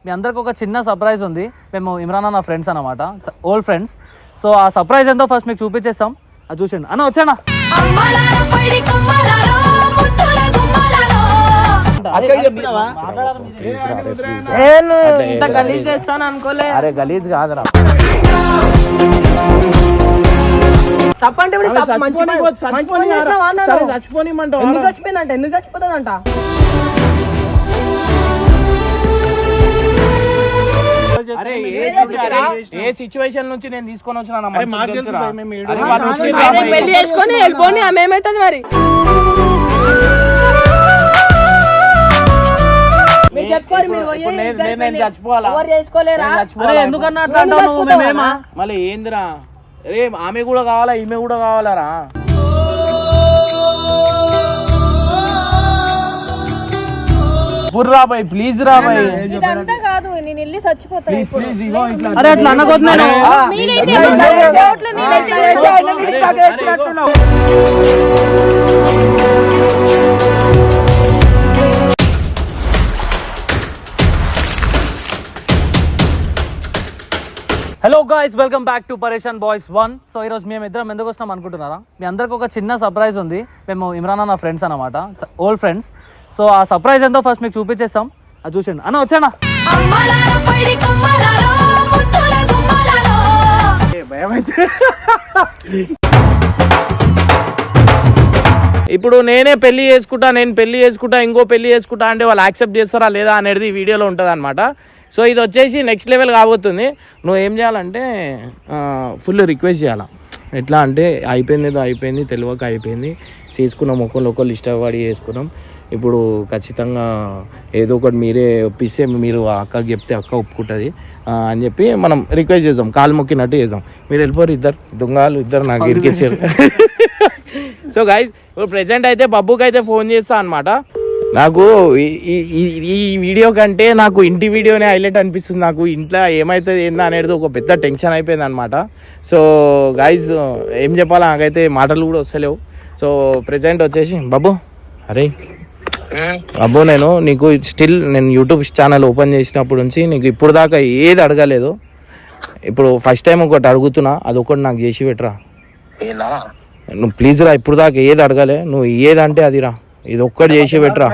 మీ అందరికి ఒక చిన్న సర్ప్రైజ్ ఉంది. మేము ఇమ్రాన్ అన్న ఫ్రెండ్స్ అనమాట, ఓల్డ్ ఫ్రెండ్స్. సో ఆ సర్ప్రైజ్ ఏందో ఫస్ట్ మీకు చూపించేస్తాం, అది చూసిండు అన్న. వచ్చానా గలీజ్ చేస్తాను అనుకోలే. అరే గలీజ్ కాదురా, తప్పంటే చచ్చిపోనిమంటావు. ఎందుకు చచ్చిపోయిందంట, ఎందుకు చచ్చిపోతుందంట? ఏ సిచ్యువేషన్ నుంచి నేను తీసుకొని వచ్చినా పెళ్లి చేసుకొని వెళ్ళిపోని ఆమె ఏమైతుంది మరి? నేను చచ్చిపోవాలా? ఎందుకన్నా మళ్ళీ ఏందిరా? అరే ఆమె కూడా కావాలా, ఈమె కూడా కావాలరా? బుర్రా బాయ్, ప్లీజ్ రా బాయ్. ఇదంతా కాదు, నేను వెళ్ళి చచ్చిపోతాను. అరే అట్లా అనకొద్దు. Hello guys, welcome back to Pareshan boys 1. So ఈరోజు మేము ఇద్దరం ఎందుకు వస్తున్నాం అనుకుంటున్నారా? మీ అందరికి ఒక చిన్న సర్ప్రైజ్ ఉంది. మేము ఇమ్రాన్ అన్న ఫ్రెండ్స్ అనమాట, ఓల్డ్ ఫ్రెండ్స్. సో ఆ సర్ప్రైజ్ ఏందో ఫస్ట్ మీకు చూపించేస్తాం, అది చూసిండు అన్న. వచ్చానా ఇప్పుడు నేను పెళ్లి చేసుకుంటా ఇంకో పెళ్లి చేసుకుంటా అంటే వాళ్ళు యాక్సెప్ట్ చేస్తారా లేదా అనేది ఈ వీడియోలో ఉంటుంది అనమాట. సో ఇది వచ్చేసి నెక్స్ట్ లెవెల్ కాబోతుంది. నువ్వు ఏం చేయాలంటే ఫుల్ రిక్వెస్ట్ చేయాలా. ఎట్లా అంటే అయిపోయింది, ఏదో అయిపోయింది, తెలియక అయిపోయింది, చేసుకున్నాం, ఒకళ్ళు ఇష్టపడి చేసుకున్నాం. ఇప్పుడు ఖచ్చితంగా ఏదో ఒకటి మీరే ఒప్పిస్తే, మీరు అక్కకి చెప్తే అక్క ఒప్పుకుంటుంది అని చెప్పి మనం రిక్వెస్ట్ చేద్దాం, కాలు మొక్కినట్టు చేద్దాం. మీరు వెళ్ళిపోరు, ఇద్దరు దొంగలు ఇద్దరు నాకు ఇరికిచ్చారు. సో గైస్, ఇప్పుడు ప్రెజెంట్ అయితే బబ్బుకి అయితే ఫోన్ చేస్తా అనమాట. నాకు ఈ వీడియో కంటే నాకు ఇంటి వీడియోనే హైలైట్ అనిపిస్తుంది. నాకు ఇంట్లో ఏమవుతుంది ఏందా అనేది ఒక పెద్ద టెన్షన్ అయిపోయింది అనమాట. సో గైస్, ఏం చెప్పాలా, నాకైతే మాటలు కూడా వస్తలేవు. సో ప్రెజెంట్ వచ్చేసి బాబు, అరే బాబు, నేను నీకు నేను యూట్యూబ్ ఛానల్ ఓపెన్ చేసినప్పటి నుంచి నీకు ఇప్పుడు దాకా ఏది అడగలేదు. ఇప్పుడు ఫస్ట్ టైం ఒకటి అడుగుతున్నా, అది ఒకటి నాకు చేసి పెట్టరా నువ్వు, ప్లీజ్ రా. ఇప్పుడు దాకా ఏది అడగలే, నువ్వు ఏదంటే అది రా, ఇది ఒక్కటి చేసి పెట్టరా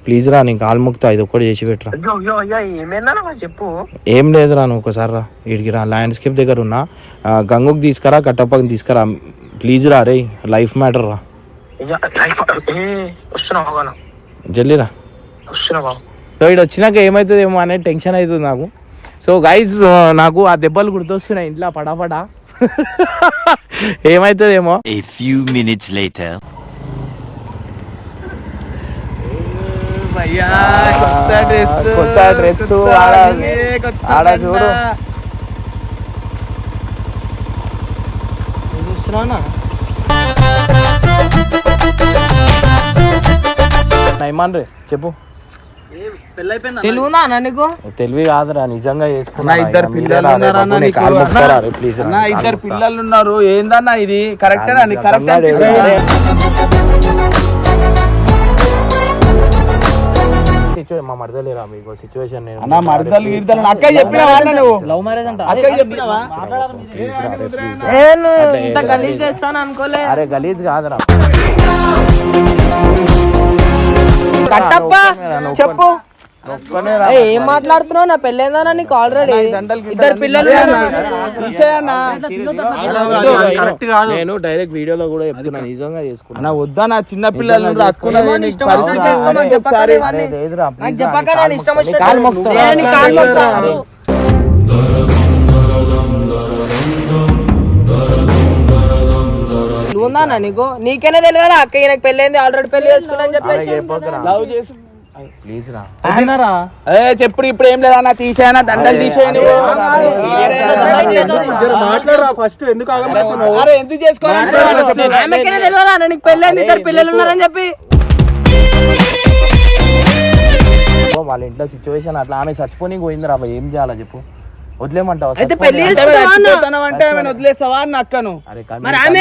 ప్లీజ్ రా, నీకు కాలు మొక్కుతా, ఇది ఒక్కటి చేసి పెట్టరా. ఏం లేదురా, నువ్వు ఒకసారి రా, వీడికి రా, ల్యాండ్స్కేప్ దగ్గర ఉన్నా, గంగుకి తీసుకురా, కట్టప్పకి తీసుకురా, ప్లీజ్ రా. రే లైఫ్ మ్యాటర్ రా, జల్లిరా. సో ఇటు వచ్చినాక ఏమవుతుందేమో అనే టెన్షన్ అవుతుంది నాకు. సో గైజ్, నాకు ఆ దెబ్బలు గుర్తొస్తున్నాయి ఇంట్లో పడాపడా. ఏమవుతుందేమో. కొత్త డ్రెస్ ఆడ చూడు. నైమాన్ రే చెప్పు, తెలుగునా నీకు? తెలివి కాదురా, నిజంగా చేసుకున్నా. ఇద్దరు పిల్లలు ఉన్నారు. ఏందన్నా ఇది? కరెక్ట్ మా మరదలేరా మీకు సిచ్యువేషన్? లవ్ మ్యారేజ్ అంట. గలీజ్ చేస్తాను అనుకోలే. అరే గలీజ్ కాదురా. కట్టప్ప చెప్పు, ఏం మాట్లాడుతున్నావు? నా పెళ్ళేందా నీకు? ఆల్రెడీ ఇద్దరు పిల్లలు. నేను డైరెక్ట్ వీడియోలో కూడా చెప్తున్నా, నిజంగా చేసుకున్నా. వద్దా, నా చిన్న పిల్లలు ఉందా నీకు? నీకేనే తెలియదా అక్క ఈయనకి పెళ్ళైంది, ఆల్రెడీ పెళ్లి చేసుకున్నా అని చెప్పేసి లవ్ చేసి చెప్పుడు. ఇప్పుడు ఏం లేదా, తీసేయనా, దండలు తీసేయను. ఫస్ట్ ఎందుకు ఎందుకు చేసుకోవాలి? ఆమెకేనే తెలియదా నీకు పెళ్ళైంది, ఇద్దరు పిల్లలు ఉన్నారని చెప్పి? వాళ్ళ ఇంట్లో సిచ్యువేషన్ అట్లా, ఆమె చచ్చిపోయి పోయింది రా. ఏం చేయాలా చెప్పు? వదిలేమంటావు? అయితే పెళ్లి అంటే వదిలేస్తావా అని అక్కను? మరి ఆమె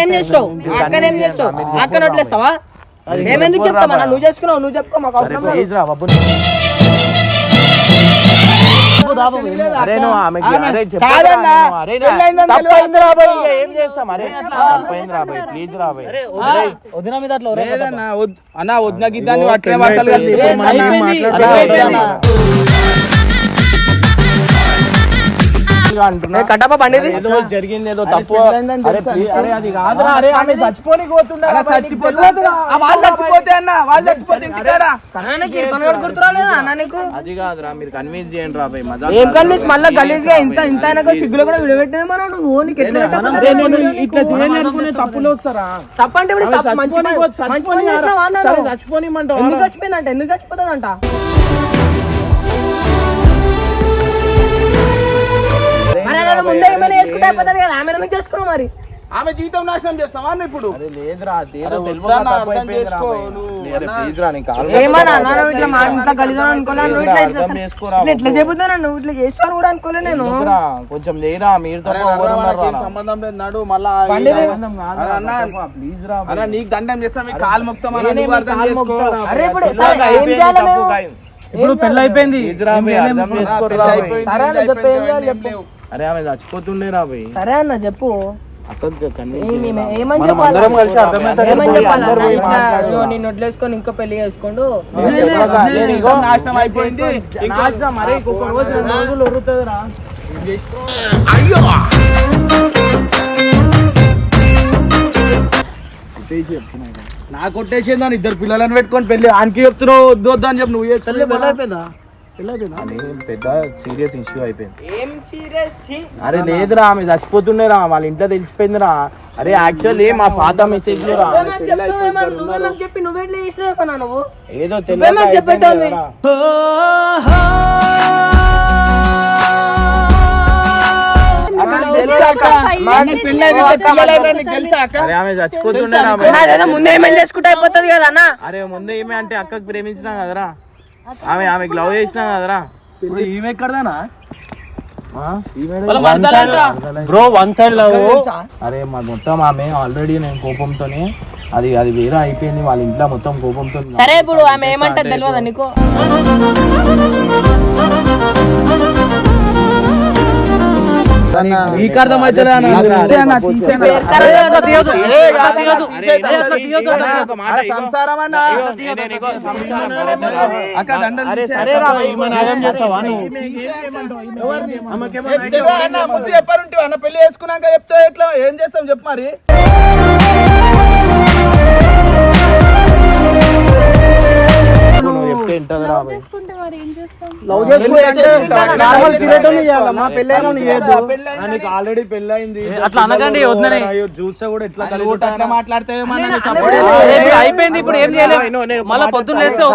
ఏం చేస్తావు? అక్కను వదిలేస్తావా? మేమెందుకు చెప్తామన్నా? నువ్వు చేసుకున్నావు, నువ్వు చెప్పుకో, మాకు అవసరం లేదు. ప్లీజ్ రా బాబు. అరే నువ్వు ఆమెకి అరే కాదన్నా, తప్పైంది రా బాయ్, ఇక ఏం చేస్తాం? అరే తప్పైంది రా బాయ్, ప్లీజ్ రా బాయ్. వదిన మీద అట్లా అన్న వద్ద గిద్దాన్ని అట్లే మాటలు కట్టప్ప పండిది ఏదో జరిగింది, ఏదో తప్పు. అరే అరే అది కాదురా, అరే ఆమె చచ్చిపోని పోతుండే. వాళ్ళు చచ్చిపోతే అన్న, వాళ్ళు చచ్చిపోతే ఇంటికాడా గుర్తురాలేదా అన్న నీకు? అది కాదురా, మీరు కన్విన్స్ చేయండి రా బాయ్. ఏం కన్విన్స్? మళ్ళీ గలీజ్ గా ఇంత ఇంత అయినా సిగ్గులో కూడా విడబెట్టినా నువ్వు. నీకు ఎట్లా ఇట్లా చేయాలనుకునే తప్పులు వస్తారా? తప్పంటే చచ్చిపోనిమంటావు. ఎందుకు చచ్చిపోయిందంట? ఎందుకు చచ్చిపోతుందంట? ముందే ఏమైనా వేసుకుంటే అయిపోతుంది కదా, ఆమె ఎందుకు చేసుకున్నావు మరి? ఆమె జీవితం నాశనం చేస్తావా ఇప్పుడు? లేదురా, ఏమన్నా ఇట్లా మా ఇంట్లో గలీజా అనుకోలే, ఇట్లా చెబుతాను, నువ్వు ఇట్లా చేస్తాను కూడా అనుకోలే నేను. కొంచెం లేరా, మీరు సంబంధం లేదు నడు. మళ్ళా నీకు దండం చేస్తా, మీకు కాలు మొత్తం. ఇప్పుడు పెళ్ళి అయిపోయింది. అరే ఆమె చచ్చిపోతుండే రా బాయ్. సరే అన్న చెప్పు. నేను వదిలేసుకొని ఇంకో పెళ్లి చేసుకోండు. నాశనం అయిపోయింది. నాకు కొట్టేసింది అని ఇద్దరు పిల్లలను పెట్టుకొని పెళ్లి ఆనికి చెప్తున్నావు వద్దు వద్దు అని చెప్పి నువ్వు అయిపోయిందా? పెద్ద సీరియస్ ఇష్యూ అయిపోయింది. అరే లేదురా, ఆమె చచ్చిపోతుండే రా, వాళ్ళ ఇంట్లో తెలిసిపోయిందిరా. అరే యాక్చువల్లీ మా పాత మెసేజ్ లో రా చెప్పి నువ్వెట్లా చేసినా నువ్వు ఏదో చెప్పేటోని. ఆమె చచ్చిపోతుండే ముందే ఏమైనా చేసుకుంటే అయిపోతుంది కదా అన్న. అరే ముందే ఏమే అంటే అక్కకి ప్రేమించినా కదరా, ఆమెకి లవ్ చేసినా కదరా. ఈమె ఎక్కడదానా బ్రో వన్ సైడ్ లవ్. అరే మా మొత్తం ఆమె ఆల్రెడీ నేను కోపంతోనే అది వేరే అయిపోయింది. వాళ్ళ ఇంట్లో మొత్తం కోపంతో. సరే ఇప్పుడు ఆమె ఏమంటది తెలియదా నీకు? నీకు అర్థమైతే చెప్పారుంటే అన్న పెళ్లి చేసుకున్నాక చెప్తే ఎట్లా ఏం చేస్తాం చెప్పు మరి. ఆల్రెడీ పెళ్ళయింది అట్లా అనకండి. చూస్తే కూడా ఎట్లా మాట్లాడితే అయిపోయింది. ఇప్పుడు ఏం చేయలేదు. మళ్ళీ పొద్దున్న లేస్తే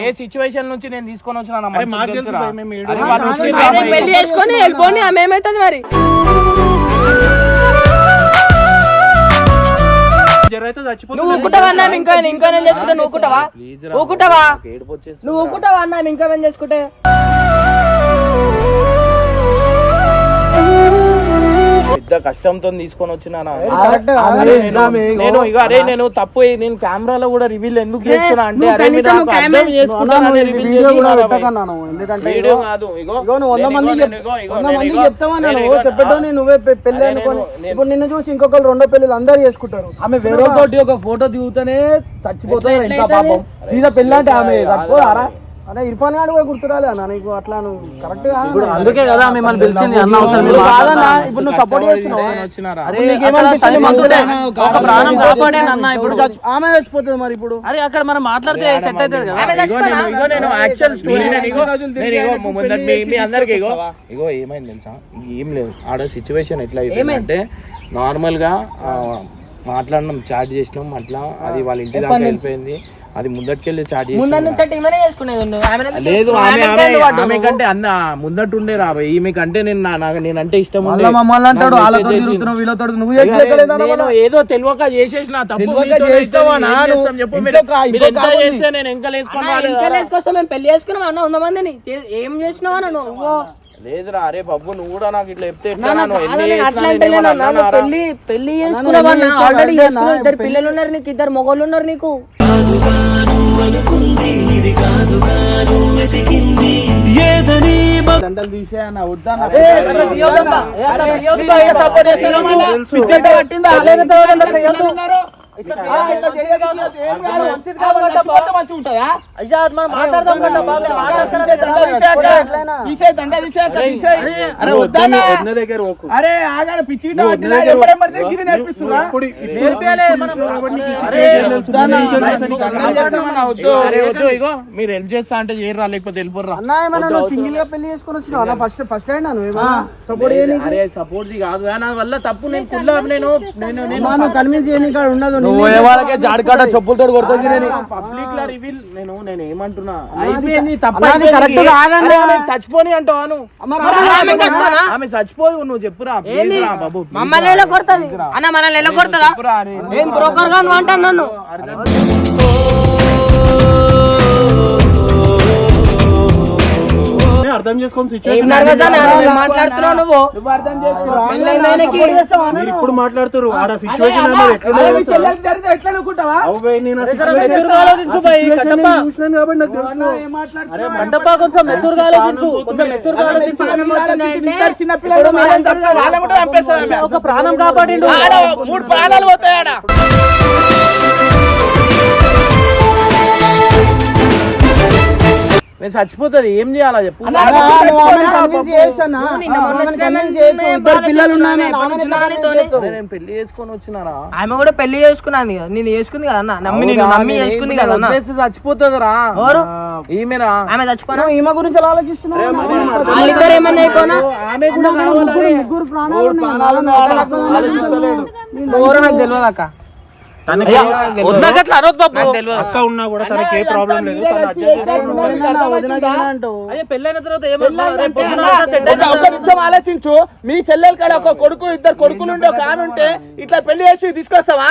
ఏ సిచ్యువేషన్ నుంచి నేను తీసుకొని వచ్చిన పెళ్లి చేసుకొని వెళ్ళిపోయి ఆమె ఏమైతుంది మరి? నువ్వు ఊకుంటావా అన్నా? ఇంకా నేను చేసుకుంటే నువ్వు ఊకుంటావా? నువ్వు ఊకుంటావా అన్నా? ఇంకా నేను చేసుకుంటే పెద్ద కష్టంతో తీసుకొని వచ్చినా నేను ఇక అరే నేను తప్పు నేను కెమెరాలో కూడా రివీల్ ఎందుకు చేస్తున్నా అంటే అరే మీరు నువ్వే పెళ్లి అనుకోని ఇప్పుడు నిన్ను చూసి ఇంకొకరు రెండో పెళ్లి అందరు చేసుకుంటారు. ఆమె వేరే తోటి ఒక ఫోటో దిగుతానే చచ్చిపోతారు. ఇంకా పాపం సీదా పెళ్ళి అంటే ఆమె చచ్చిపోదారా? అదే ఇర్ఫాన్ గారు కూడా గుర్తురాలే అన్న నీకు. అట్లా నువ్వు కరెక్ట్ గా అందుకే కదా మిమ్మల్ని పిలిచింది అన్న. ఇప్పుడు నువ్వు సపోర్ట్ చేస్తున్నావు. ఆమె చచ్చిపోతుంది మరి ఇప్పుడు. అరే అక్కడ మనం మాట్లాడితే సెట్ అవుతుంది కదా. ఇగో ఏమైంది తెలుసా? ఏం లేదు, ఆడ సిచ్యువేషన్ ఎట్లా అయిపోయిందంటే నార్మల్ గా మాట్లాడినాం, చాట్ చేసినాం అట్లా. అది వాళ్ళ ఇంటి దాకా వెళ్ళిపోయింది. అది ముందటికెళ్ళి చాట్ చేసి లేదు ఆమె కంటే అన్న ముందటుండే రాబాయి. ఈమె కంటే నేనంటే ఇష్టం ఏదో తెలియక చేసేసిన తప్పు. పెళ్లి చేసుకున్నాం అన్న 100 మందిని. ఏం చేసినావు అన్న నువ్వు? లేదురా అరే బాబు నువ్వు కూడా నాకు ఇట్లా చెప్తే ఎట్లా? నాన్న, నువ్వు ఎన్ని కాదని చేసినా అట్లా నేను అంటే ఏమన్నా నాన్న, అన్నానా? పెళ్లి చేసుకున్నావన్నా? ఆల్రెడీ చేసుకున్నావు, ఇద్దరు పిల్లలు ఉన్నారు నీకు, ఇద్దరు మొగోళ్ళు ఉన్నారు నీకు. దండలు తీసేయన్న వద్దా సపోర్ట్ చేస్తాను పిచ్చెట్ట పట్టిందా లేకపోతే ఎవరైనా చేయొద్దు. అయ్యా అది మనం మాట్లాడదాం కదా బాబు, దగ్గర అరే ఆగాలి పిచ్చి అరే వద్దు, ఇగో మీరు హెల్ప్ చేస్తా అంటే చేయరా, లేకపోతే వెళ్ళిపోర్రా. సింగిల్ గా పెళ్లి చేసుకుని వచ్చిన ఫస్ట్ అయినా సపోర్ట్ అరే సపోర్ట్ కాదు నా వల్ల తప్పు, నేను కుల్లా నేను కన్విన్స్ చేయని కాడ ఉండదు జాడకాట చెప్పులతో కొడుతుంది. పబ్లిక్ లా రివీల్ నేను ఏమంటున్నా అయిపోయింది తప్పు చచ్చిపోని అంటావు ఆమె చచ్చిపోదు, నువ్వు చెప్పురా please రా బాబు, please మమ్మల్ని ఎలా కొడతాది అన్న, మనల్ని ఎలా కొడతాదా? చెప్పురా అరే. ఏం బ్రోకర్ గా నువ్వు అంటాను నన్ను? అర్థం చేసుకొని ఏం నడవదా మాట్లాడుతున్నావు నువ్వు? అర్థం చేసుకో పెళ్ళైనాయనకి మీరు ఇప్పుడు మాట్లాడుతున్నారు ఆడ సిచ్యువేషన్ ఎట్లా అనుకుంటావా చూసినాను కాబట్టి నాకు తెలుసు. మంటపా కొంచెం మెచ్యూర్ గా ఆలోచించు, కొంచెం మెచ్యూర్ గా ఆలోచించు. ఒక ప్రాణం కాపాడిండు, 3 ప్రాణాలు పోతాయి ఆడ. నేను చచ్చిపోతుంది ఏం చేయాలా చెప్పు? నేను పెళ్లి చేసుకొని వచ్చినారా? ఆమె కూడా పెళ్లి చేసుకున్నాను, నేను చేసుకుంది కదా అన్న, నమ్మి చేసుకుంది కదా అన్న. చచ్చిపోతుందిరా ఎవరు? ఈమెరా? ఆమె చచ్చిపోయినా ఈమె గురించి ఎలా ఆలోచిస్తున్నావు? వాళ్ళిద్దరు ఏమన్నా అయిపోయినా ఆమె కూడా కావాలి. ముగ్గురు ప్రాణాలు ఎవరో నాకు తెలియదు అక్క. వదినకట్లా అనొద్దు బాబు. అక్క ఉన్నా కూడా తనకి ఏ ప్రాబ్లం లేదు. అయ్యే పెళ్ళైన తర్వాత ఏమన్నా రేపు పొద్దున సెట్ ఒక నిమిషం ఆలోచించు, మీ చెల్లెల కాడ ఒక కొడుకు, 2 కొడుకులు ఉండే ఒక ఆమె ఉంటే ఇట్లా పెళ్లి చేసి తీసుకొస్తావా?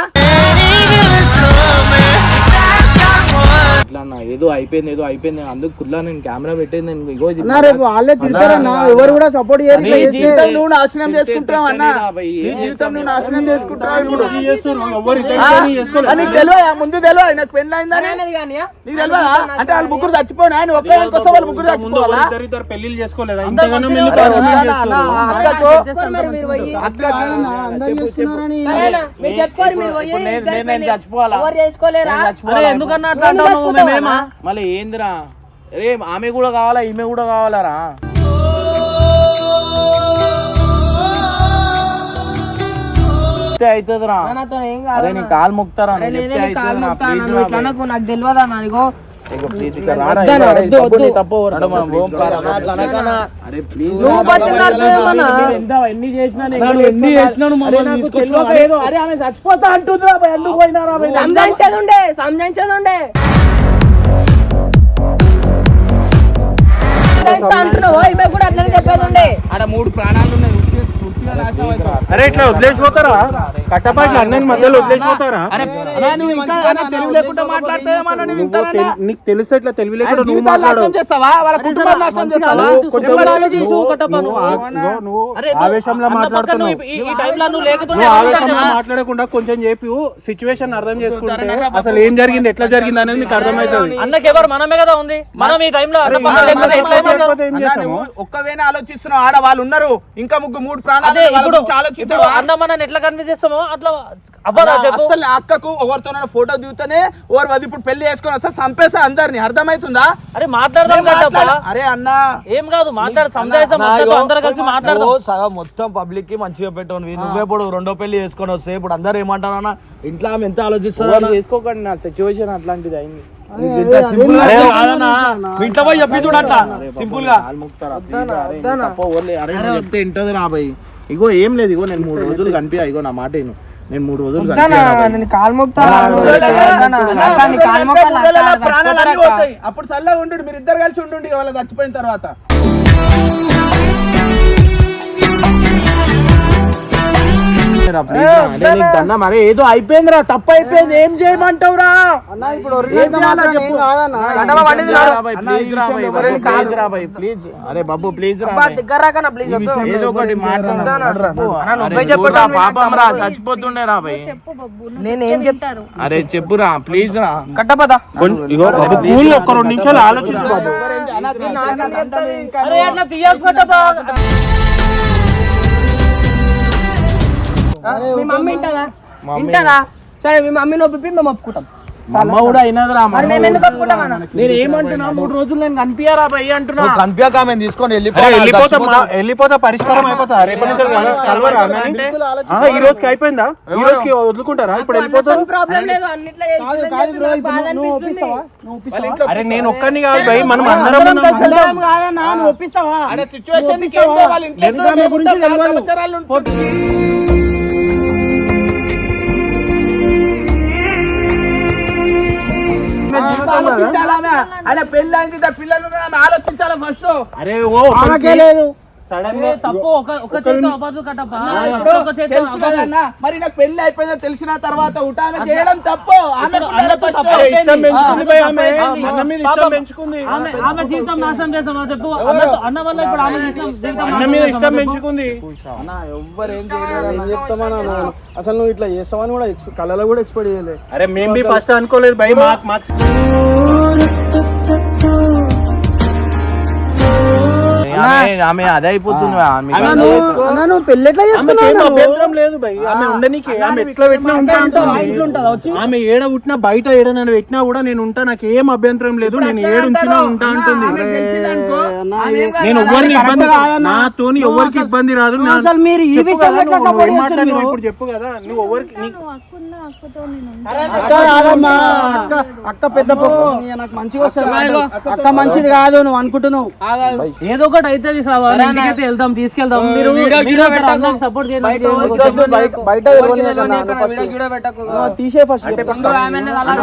ఇట్లా అన్న ఏదో అయిపోయింది అందుకు కుల్లా నేను కెమెరా పెట్టేది. నేను ఇగో ఇది రేపు వాళ్ళే తిడతారన్నా, ఎవరు కూడా సపోర్ట్ చేయరు. నీ జీవితం నువ్వు నాశనం చేసుకుంటావు అన్న, నీ జీవితం నువ్వు నాశనం చేసుకుంటావు. ఇప్పుడు నీకు తెలియదా? ముందు తెలియదు నాకు పెళ్లి అయిందని నీకు తెలియదా? అంటే వాళ్ళు ముగ్గురు చచ్చిపోయినా, ఆయన ఒక్కదానికి వస్తే వాళ్ళు ముగ్గురు చచ్చిపోవాలా? ఇద్దరు పెళ్లిళ్ళు చేసుకోలేదా? నేను చచ్చిపోవాలా? ఎందుకన్నా అట్లా అంటావు నువ్వు? మేమేమా మళ్ళీ ఏందిరా? రే ఆమె కూడా కావాలా, ఈమె కూడా కావాలరా? అవుతుందిరా. అరే నీ కాలు మొక్తారా? నాకు తెలియదా నానిగో ఎన్ని చేసినాను అరే ఆమె చచ్చిపోతా అంటుందిరా, ఎందుకు పోయినారా? సంజయించేది ఉండే అంటున్నావు, ఈమె కూడా అట్లనే చెప్పేది ఉండే. ఆడ 3 ప్రాణాలు ఉన్నాయి. అరే ఇట్లా వదిలేసిపోతారా? కట్టపాట్లు అన్నని మధ్యలో వదిలేసిపోతారా? నీకు తెలిసి ఇట్లా తెలివి లేకుండా నువ్వు మాట్లాడు. నువ్వు ఆవేశంలో మాట్లాడుతున్నావు. మాట్లాడకుండా కొంచెం చెప్పి సిచ్యువేషన్ అర్థం చేసుకుంటే అసలు ఏం జరిగింది, ఎట్లా జరిగింది అనేది నీకు అర్థమవుతుంది. అన్నకి ఎవరు మనమే కదా ఉంది. మనం ఈ టైంలో ఏం చేస్తాము? ఒక్కవేళ ఆలోచిస్తున్నావు, ఆడ వాళ్ళు ఉన్నారు ఇంకా 3 ప్రాణాలు. అన్న మనం ఎట్లా కన్విన్స్ చేస్తామో అట్లా అవ్వదా చెప్పు? అసలు అక్కకు ఎవరితో ఫోటో దిగుతానే ఎవరు అది ఇప్పుడు పెళ్లి చేసుకొని వస్తే చంపేస్తా అందరిని, అర్థమవుతుందా? అరే మాట్లాడదాం కదా. అరే అన్న ఏం కాదు మాట్లాడు, సంజాయిస్తాం అందరూ కలిసి మాట్లాడదాం. సగం మొత్తం పబ్లిక్ కి మంచిగా పెట్టు. నువ్వెప్పుడు 2వ పెళ్లి చేసుకొని వస్తే ఇప్పుడు అందరు ఏమంటారన్నా, ఇంట్లో ఆమె ఎంత ఆలోచిస్తారో చేసుకోకండి. నా సిచ్యువేషన్ అట్లాంటిది అయింది. ఇంట్లో పోయి చెప్పి చూడట్లా సింపుల్ గా చెప్తే ఇంటది నా భయ్. ఇగో ఏం లేదు, ఇగో నేను 3 రోజులు కనిపించా. ఇగో నా మాట నేను 3 రోజులు ప్రాణాలు పోతాయి. అప్పుడు చల్లగా ఉండు, మీరు ఇద్దరు కలిసి ఉండు వాళ్ళ చచ్చిపోయిన తర్వాత. మరి ఏదో అయిపోయిందిరా, తప్పు అయిపోయింది, ఏం చేయమంటావురా? ప్లీజ్ అరే బాబు ప్లీజ్ ఏదో ఒకటి మాట్లాడు, పాపం రా, చచ్చిపోతుండే రా భయ్. చెప్పు బబ్బు నేనేం చెప్తారు అరే చెప్పురా ప్లీజ్ రా. కట్టపదా ఇగో బాబు కూల్ ఒక్క 2 నిమిషాలు ఆలోచించు బాబు. అరే అట్లా తీయకపోతే మీ మమ్మీ వింటదా? సరే మీ మమ్మీని ఒప్పి మేము ఒప్పుకుంటాం. మా అమ్మ కూడా అయినదిరా. మరి మేము ఎందుకు ఒప్పుకుంటామన్నా? నేను ఏమంటున్నా, 3 రోజులు నేను కనిపించారా భయ్ అంటున్నా. కనిపించాక ఆమె తీసుకొని వెళ్ళిపోతా పరిష్కారం అయిపోతా. రేపటి నుంచి కలవరా అన్నని? ఈ రోజుకి అయిపోయిందా? ఈ రోజుకి వదులుకుంటారా? ఇప్పుడు వెళ్ళిపోతారు. ప్రాబ్లం లేదు, అన్నిట్లో బాధ అనిపిస్తుంది. అరే నేను ఒక్కడిని కాదు భయ్, మనం అందరం ఒప్పిస్తావా? ఆయన పెళ్లి అయింది, పిల్లలు ఆలోచించాలి ఫస్ట్. అరే లేదు సడన్ గా తప్పు ఒక చేతితో అవ్వదు కట్టప్ప, ఒక చేతితో తెలుసు కదన్నా, మరి నాకు పెళ్లి అయిపోయిందో తెలిసిన తర్వాత ఉటామె చేయడం తప్పు. ఆమె ఇష్టం పెంచుకుంది భయ్, ఆమె అన్న మీద ఇష్టం పెంచుకుంది. ఆమె జీవితం నాశనం చేస్తామా చెప్పు? అన్న వల్ల ఇప్పుడు ఆమె జీవితం అన్న మీద ఇష్టం పెంచుకుంది. ఎవ్వరేం చెప్తామన్నా, అసలు నువ్వు ఇట్లా చేస్తావని కూడా కళలో కూడా ఎక్స్పెక్ట్ చేయలేదు. అరే మేము బి ఫస్ట్ అనుకోలేదు భయ్. మాకు ఆమె అదే అయిపోతుంది. పెళ్లి ఎట్లా అభ్యంతరం లేదు భయ్, ఆమె ఉండనీకి. ఆమె ఎట్లా పెట్టినా ఉంటా అంటుంది. ఆమె ఏడ పుట్టినా బయట ఏడ నన్ను పెట్టినా కూడా నేను ఉంటా, నాకు ఏం అభ్యంతరం లేదు, నేను ఏడుంచినా ఉంటా అంటుంది. నేను ఎవరికి ఇబ్బంది, నాతోని ఎవరికి ఇబ్బంది రాదు. మీరు ఈ విషయంలో ఇప్పుడు చెప్పు కదా, నువ్వు ఎవరికి అక్కతో నేను అక్క పెద్ద నాకు మంచిగా వస్తుంది. అక్క మంచిది కాదు నువ్వు అనుకుంటున్నావు. ఏదో ఒకటి అయితే వెళ్దాం, తీసుకెళ్దాం. మీరు సపోర్ట్ తీసే ఫస్ట్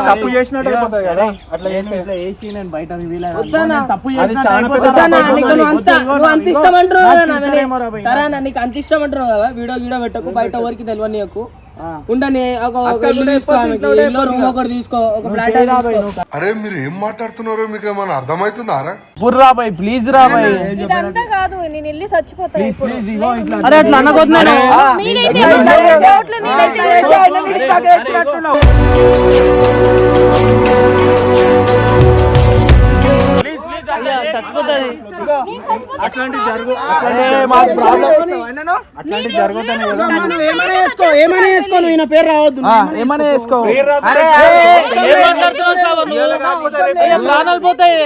తప్పు చేసినట్టు అయిపోతుంది కదా. అట్లా చేసి నేను బయట తప్పు అంత ఇష్టం అంటారు సరే అన్న, నీకు అంత ఇష్టం అంటారు కదా, వీడియో పెట్టకు, బయట ఎవరికి తెలియని నీకు ఉండని. ఒక ఇల్లు తీసుకో, రూమ్ ఒకటి తీసుకో, ఒక ఫ్లాట్. అరే మీరు ఏం మాట్లాడుతున్నారో మీకు ఏమైనా అర్థమవుతుందా? రా బాయ్ ప్లీజ్ రా బాయ్. ఇదంతా కాదు, నేను వెళ్ళి చచ్చిపోతా ఇప్పుడు. అరే అట్లా అనకొద్దు. మీరైతే చచ్చిపోతుంది. అట్లాంటి జరుగు ఏమైనా వేసుకో, నువ్వు ఈయన పేరు రావద్దు. ఏమైనా వేసుకో, ప్రాణాలు పోతాయి.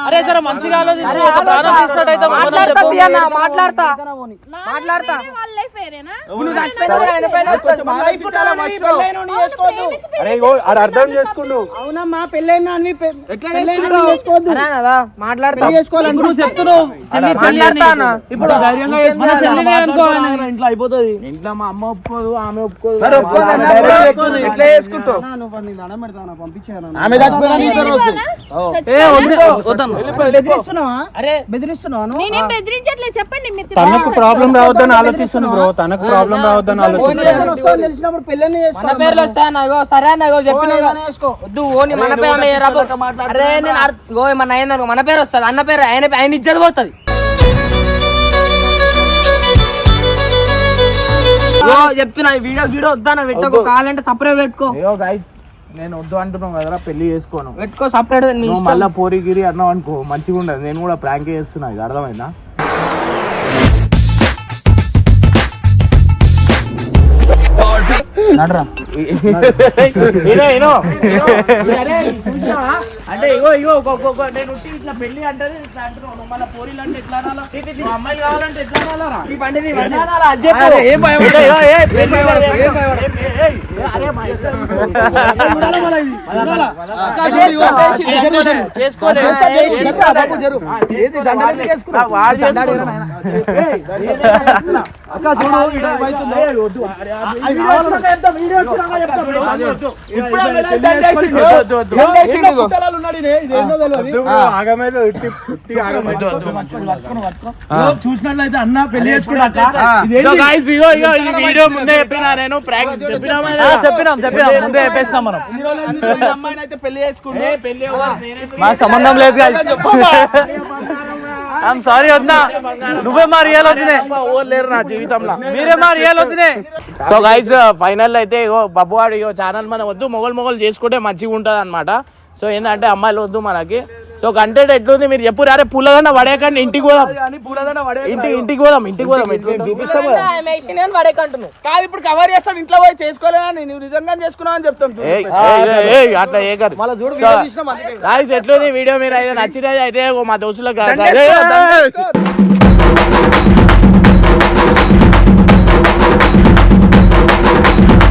అరే జర మంచిగా ఆలోచించు, ప్రాణం తీసినట్టయితే మాట్లాడతా వాళ్ళ లైఫ్ వేరేనా? అరే అర్థం చేసుకుండు. అవునమ్మా పెళ్ళైనా మాట్లాడతా చెప్తున్నావు ఇప్పుడు ఇంట్లో అయిపోతుంది. ఇంట్లో మా అమ్మ ఒప్పుకోదు, ఆమె ఒప్పుకోదు. నేనేం బెదిరించట్లేదు, చెప్పండి మీరు. తనకు ప్రాబ్లం రావద్దని ఆలోచిస్తుంది బ్రో, తనకు ప్రాబ్లం రావద్దని ఆలోచిస్తుంది. తెలిసినప్పుడు పెళ్ళని మన పేర్లు వస్తాయో సరే అన్న చెప్పిన వద్దు ఓని మన పేరు అరే నేను ఏమన్నా అయిందనుకో మన పేరు వస్తుంది, అన్న పేరు ఆయన ఇజ్జత పోతుంది. చెప్తున్నా వీడియో వద్దాను పెట్టుకో, కావాలంటే సపరేట్ పెట్టుకో. నేను వద్దు అంటున్నావు కదరా, పెళ్లి చేసుకోను పెట్టుకో సపరేట్. నువ్వు మళ్ళా పోరిగిరి అన్నావు అనుకో మంచిగా ఉండదు. నేను కూడా ప్రాంక్ చేస్తున్నా, ఇది అర్థమైందా? అంటే ఇగో నేను ఇట్లా పెళ్లి అంటే ఇట్లా అంటున్నావు, నువ్వు మళ్ళీ పోరీలు అంటే ఎట్లా అనాలా? అమ్మాయిలు కావాలంటే ఎట్లా అనాలరా? చూసినట్లయితే అన్న పెళ్లి చేసుకున్నాక వీడియో ముందే చెప్పినా నేను చెప్పినాం ముందే చెప్పేసినాం మనం అమ్మాయిని అయితే పెళ్లి చేసుకుంటే మాకు సంబంధం లేదు ఐఎమ్ సారీ వద్దా నువ్వే మా రియల్ వద్దునే లేరు నా జీవితంలో మీరే మా రియల్ వద్దునే సో గైస్ ఫైనల్ అయితే ఇగో బబ్బు వాడు ఇగో ఛానల్ మన వద్దు మొగలు చేసుకుంటే మంచిగా ఉంటది అనమాట. సో ఏంటంటే అమ్మాయిలు వద్దు మనకి. సో కంటెంట్ ఎట్లుంది మీరు చెప్పు. అరే పూలదండ పడేయకండి, ఇంటికి పోదాం ఇంటికి పోదాం చూపిస్తాం కాదు ఇప్పుడు కవర్ చేస్తాం ఇంట్లో పోయి చేసుకోలేనా నువ్వు నిజంగా చేసుకున్నావు అని చెప్తాం అట్లా ఎట్లుంది వీడియో మీరు అయితే నచ్చితే అయితే మా దోస్తులకు